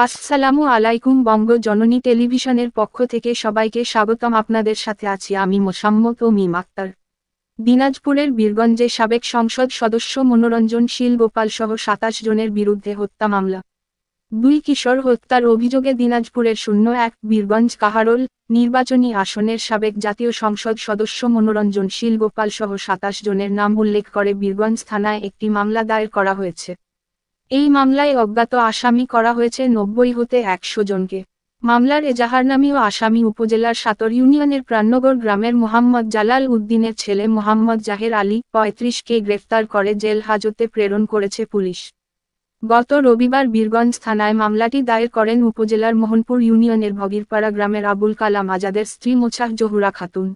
আসসালামু আলাইকুম। বঙ্গ জননী টেলিভিশনের পক্ষ থেকে সবাইকে স্বাগতম। আপনাদের সাথে আছি আমি মোসাম্মত ও মিম আক্তার। দিনাজপুরের বীরগঞ্জে সাবেক সংসদ সদস্য মনোরঞ্জন শীল গোপাল সহ ২৭ জনের বিরুদ্ধে হত্যা মামলা। ২ কিশোর হত্যার অভিযোগে দিনাজপুরের ০১ বীরগঞ্জ কাহারোল নির্বাচনী আসনের সাবেক জাতীয় সংসদ সদস্য মনোরঞ্জন শীল গোপাল সহ ২৭ জনের নাম উল্লেখ করে বীরগঞ্জ থানায় একটি মামলা দায়ের করা হয়েছে। এই মামলায় অজ্ঞাত আসামি করা হয়েছে ৯০ হতে ১০০ জনকে। মামলার এজাহারনামীয় আসামি উপজেলার সাতর ইউনিয়নের প্রাণনগর গ্রামের মোহাম্মদ জালাল উদ্দিনের ছেলে মোহাম্মদ জাহের আলী ৩৫কে গ্রেফতার করে জেল হাজতে প্রেরণ করেছে পুলিশ। গত রবিবার বীরগঞ্জ থানায় মামলাটি দায়ের করেন উপজেলার মোহনপুর ইউনিয়নের ভগীরপাড়া গ্রামের আবুল কালাম আজাদের স্ত্রী মোছাহ জহুরা খাতুন।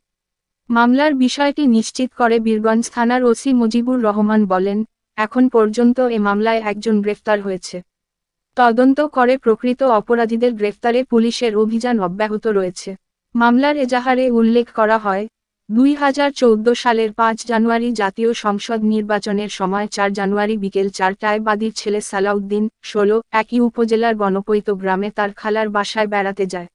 মামলার বিষয়টি নিশ্চিত করে বীরগঞ্জ থানার ওসি মুজিবুর রহমান বলেন, এখন পর্যন্ত এ মামলায় একজন গ্রেফতার হয়েছে। তদন্ত করে প্রকৃত অপরাধীদের গ্রেফতারে পুলিশের অভিযান অব্যাহত রয়েছে। মামলার এজাহারে উল্লেখ করা হয়, ২০১৪ সালের ৫ জানুয়ারি জাতীয় সংসদ নির্বাচনের সময় ৪ জানুয়ারি বিকেল ৪টায় বাদীর ছেলে সালাউদ্দিন ১৬ একই উপজেলার গণপৈত গ্রামে তার খালার বাসায় বেড়াতে যায়।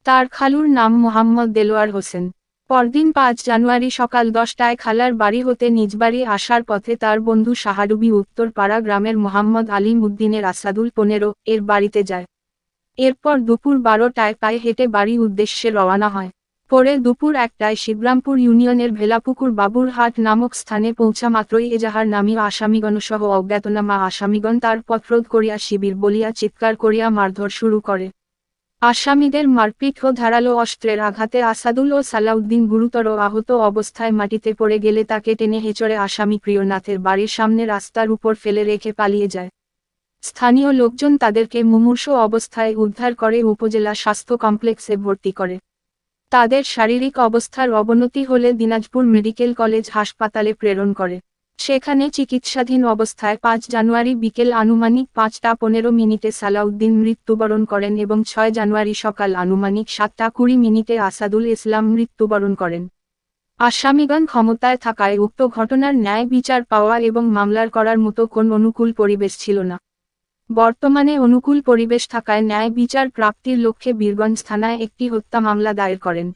তার খালুর নাম মোহাম্মদ দেলোয়ার হোসেন। পরদিন ৫ জানুয়ারি সকাল ১০টায় খালার বাড়ি হতে নিজ বাড়ি আসার পথে তার বন্ধু সাহাডুবি উত্তরপাড়া গ্রামের মোহাম্মদ আলিম উদ্দিনের আসাদুল ১৫ এর বাড়িতে যায়। এরপর দুপুর ১২টায় পায়ে হেঁটে বাড়ি উদ্দেশ্যে রওনা হয়। পরে দুপুর ১টায় শিবরামপুর ইউনিয়নের ভেলাপুকুর বাবুরহাট নামক স্থানে পৌঁছা মাত্রই এজাহারনামীয় আসামিগণসহ অজ্ঞাতনামা আসামিগণ তার পথরোধ করিয়া শিবির বলিয়া চিৎকার করিয়া মারধর শুরু করে। আসামিদের মারপিট ও ধারালো অস্ত্রের আঘাতে আসাদুল ও সালাউদ্দিন গুরুতর আহত অবস্থায় মাটিতে পড়ে গেলে তাকে টেনে হেঁচড়ে আসামি প্রিয়নাথের বাড়ির সামনে রাস্তার উপর ফেলে রেখে পালিয়ে যায়। স্থানীয় লোকজন তাদেরকে মুমূর্ষু অবস্থায় উদ্ধার করে উপজেলা স্বাস্থ্য কমপ্লেক্সে ভর্তি করে। তাদের শারীরিক অবস্থার অবনতি হলে দিনাজপুর মেডিকেল কলেজ হাসপাতালে প্রেরণ করে। সেখানে চিকিৎসাধীন অবস্থায় ৫ জানুয়ারি বিকেল আনুমানিক ৫টা ১৫ মিনিটে সালাউদ্দিন মৃত্যুবরণ করেন এবং ৬ জানুয়ারি সকাল আনুমানিক ৭টা ২০ মিনিটে আসাদুল ইসলাম মৃত্যুবরণ করেন। আসামিগণ ক্ষমতায় থাকায় উক্ত ঘটনার ন্যায় বিচার পাওয়া এবং মামলার করার মতো কোন অনুকূল পরিবেশ ছিল না। বর্তমানে অনুকূল পরিবেশ থাকায় ন্যায় বিচার প্রাপ্তির লক্ষ্যে বীরগঞ্জ থানায় একটি হত্যা মামলা দায়ের করেন।